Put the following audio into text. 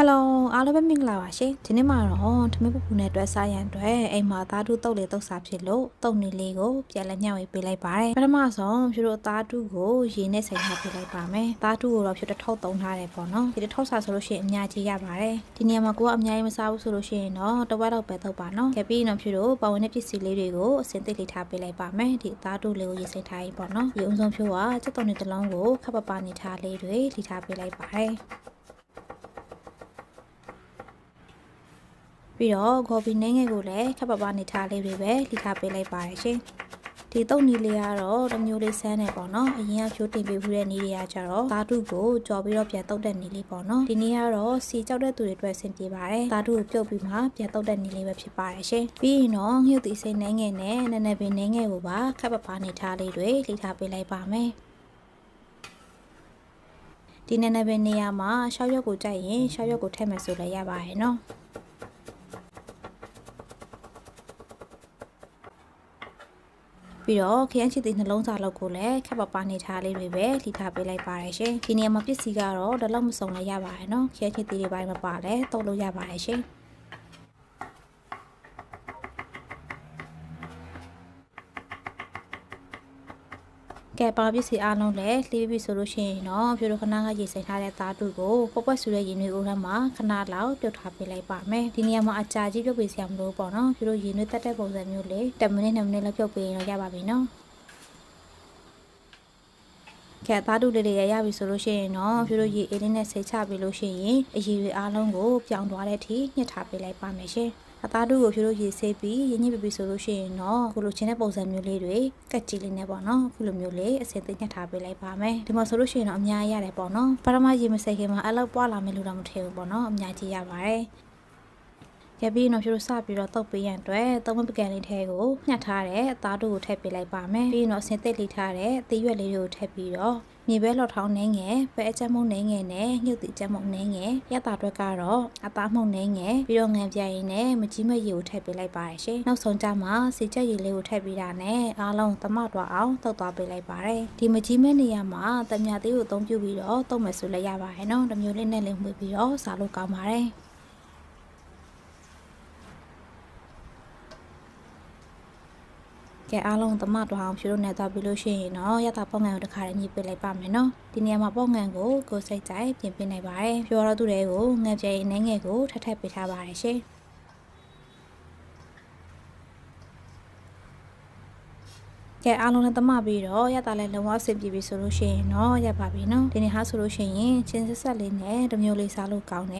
Hello အားလုံးပဲမင်္ဂလာပါရှင်ဒီနေ့မှာတော့ထမင်းပူပူနဲ့တွဲစားရန်အတွက်အိမ်မှာသားတူတုတ်လေတုတ်စားဖြစ်လို့တုတ်နေလေးကိုပြန်လက်ညှောက်ရေးပေးလိုက်ပါတယ်ပထမဆုံးဖြူတို့သားတူကိုရေနဲ့စိမ်ထားပေးလိုက်ပါမယ်သားတူကိုတော့ဖြူတစ်ထုပ်သုံးထားတယ်ပေါ့နော်ဒီတစ်ထုပ်စားဆိုလို့ရှိရင်အများကြီးရပါတယ်ဒီနေရာမှာကိုကအများကြီးမစားဘူးဆိုလို့ရှိရင်တော့တစ်ဝက်တော့ပဲတုတ်ပါနော်ခဲ့ပြီးတော့ဖြူတို့ပဝင်တဲ့ပစ္စည်းလေးတွေကိုအစင်သိလေးထားပေးလိုက်ပါမယ်ဒီသားတူလေးကိုရေစိမ်ထားရေးပေါ့နော်ဒီအုံဆုံးဖြူကစက်တုံးနေတစ်လုံးကိုခပ်ပပနေထားလေးတွေလှီထားပေးလိုက်ပါတယ်ပြီးတော့ဂေါ်ဘီနှင်းငယ်ကိုလည်းခပ်ပပနေထားလေးတွေပဲလှီထားပေးလိုက်ပါတယ်ရှင်ဒီတုတ်နီလေးကတော့တစ်မျိုးလေးဆန်းနေပေါ့နော်အရင်ကဖြိုးတင်ပေးဖူးတဲ့နီးတွေကကြတော့ဓာတုကိုကြော်ပြီးတော့ပြန်တုတ်တဲ့နီးလေးပေါ့နော်ဒီနီးကတော့စီကြောက်တဲ့သူတွေအတွက်အဆင်ပြေပါတယ်ဓာတုကိုပြုတ်ပြီးမှပြန်တုတ်တဲ့နီးလေးပဲဖြစ်ပါတယ်ရှင်ပြီးရင်တော့ငှက်သီးစိမ့်နှင်းငယ်နဲ့နည်းနည်းပင်နှင်းငယ်ကိုပါခပ်ပပနေထားလေးတွေလှီထားပေးလိုက်ပါမယ်ဒီနည်းနည်းပင်နေရာမှာရှောက်ရွက်ကိုကြိုက်ရင်ရှောက်ရွက်ကိုထည့်မယ်ဆိုလည်းရပါရဲ့နော်ပြီးတော့ခရမ်းချီသေးနှလုံးစာလောက်ကိုလည်းခပ်ပပနေထားလေးတွေပဲလှီထားပေးလိုက်ပါတယ်ရှင်ဒီနေရာမှာပစ္စည်းကတော့ဒီလောက်မစုံလည်းရပါတယ်နော်ခရမ်းချီသေးတွေပိုင်းမပါလဲတုံးလို့ရပါတယ်ရှင်ကဲပါပစ္စည်းအားလုံးလည်းလှီးပြီးဆိုလို့ရှိရင်တော့ဖြူတို့ခဏကရေစိမ်ထားတဲ့သားတူကိုပွက်ပွက်ဆူတဲ့ရေနွေးဦးထဲမှာခဏလောက်ပြုတ်ထားပေးလိုက်ပါမယ်ဒီနေရာမှာအကြာကြီးပြုတ်ပေးစရာမလိုပေါ့နော်ဖြူတို့ရေနွေးတက်တဲ့ပုံစံမျိုးလေး10မိနစ်2မိနစ်လောက်ပြုတ်ပေးရင်တော့ရပါပြီနော်ကဲသားတူလေးတွေရပြီဆိုလို့ရှိရင်တော့ဖြူတို့ရေအေးလေးနဲ့ဆေးချပေးလို့ရှိရင်အရည်တွေအားလုံးကိုပြောင်းသွားတဲ့အထိညှစ်ထားပေးလိုက်ပါမယ်ရှင်အသားတို့ကိုဖြိုးလို့ရေဆေးပြီးရင်းညစ်ပြီးဆိုလို့ရှိရင်တော့ခုလိုချင်းတဲ့ပုံစံမျိုးလေးတွေကတ်ကြီးလေးနဲ့ပေါ့နော်ခုလိုမျိုးလေးအစင်သိညှက်ထားပေးလိုက်ပါမယ်ဒီမှာဆိုလို့ရှိရင်တော့အများကြီးရတယ်ပေါ့နော်ပထမရေမစိတ်ခင်မှာအဲ့လောက်ပွားလာမယ်လို့တော့မထင်ဘူးပေါ့နော်အများကြီးရပါတယ်ရပြီးတော့ဖြိုးစပြီးတော့တုတ်ပေးရန်အတွက်သုံးမပကံလေးထဲကိုညှက်ထားတဲ့အသားတို့ကိုထည့်ပေးလိုက်ပါမယ်ပြီးတော့အစင်သိလေးထားတဲ့အသေးရွက်လေးတွေကိုထည့်ပြီးတော့မြေပဲလှော်ထောင်းနှင်းငယ်ပဲအကြက်မုံနှင်းငယ်နဲ့ညှုပ်တီကြက်မုံနှင်းငယ်ရတာအတွက်ကတော့အသားမှုံနှင်းငယ်ပြီးတော့ငံပြရင်နဲ့မကြီးမရေကိုထည့်ပေးလိုက်ပါတယ်ရှင်နောက်ဆုံးကြမှာစီချက်ရည်လေးကိုထည့်ပေးတာနဲ့အားလုံးသမတော့အောင်တုတ်သွားပေးလိုက်ပါတယ်ဒီမကြီးမဲ့နေရာမှာတမြသေးကိုအသုံးပြုပြီးတော့တုတ်မယ်ဆိုလည်းရပါတယ်နော်တစ်မျိုးလေးနဲ့လေးမှွေပြီးတော့စားလို့ကောင်းပါတယ်ကဲအားလုံးသမတော့အောင်ဖြူလို့နေသွားပြီလို့ရှိရင်တော့ရတာပေါ့ငံကိုတစ်ခါလေးညှိပစ်လိုက်ပါမယ်နော်ဒီနေရာမှာပေါ့ငံကိုစိတ်ကြိုက်ပြင်ပေးနိုင်ပါတယ်ဖြူတော့သူတွေကိုငံပြဲနှင်းငယ်ကိုထပ်ထပ်ပေးထားပါတယ်ရှင်ကဲအားလုံးလည်းသမပြီးတော့ရတာလည်းလုံးဝအဆင်ပြေပြီဆိုလို့ရှိရင်တော့ရပါပြီနော်ဒီနေ့ဟာဆိုလို့ရှိရင်ချင်းဆက်ဆက်လေးနဲ့တစ်မျိုးလေးစားလို့ကောင်းတ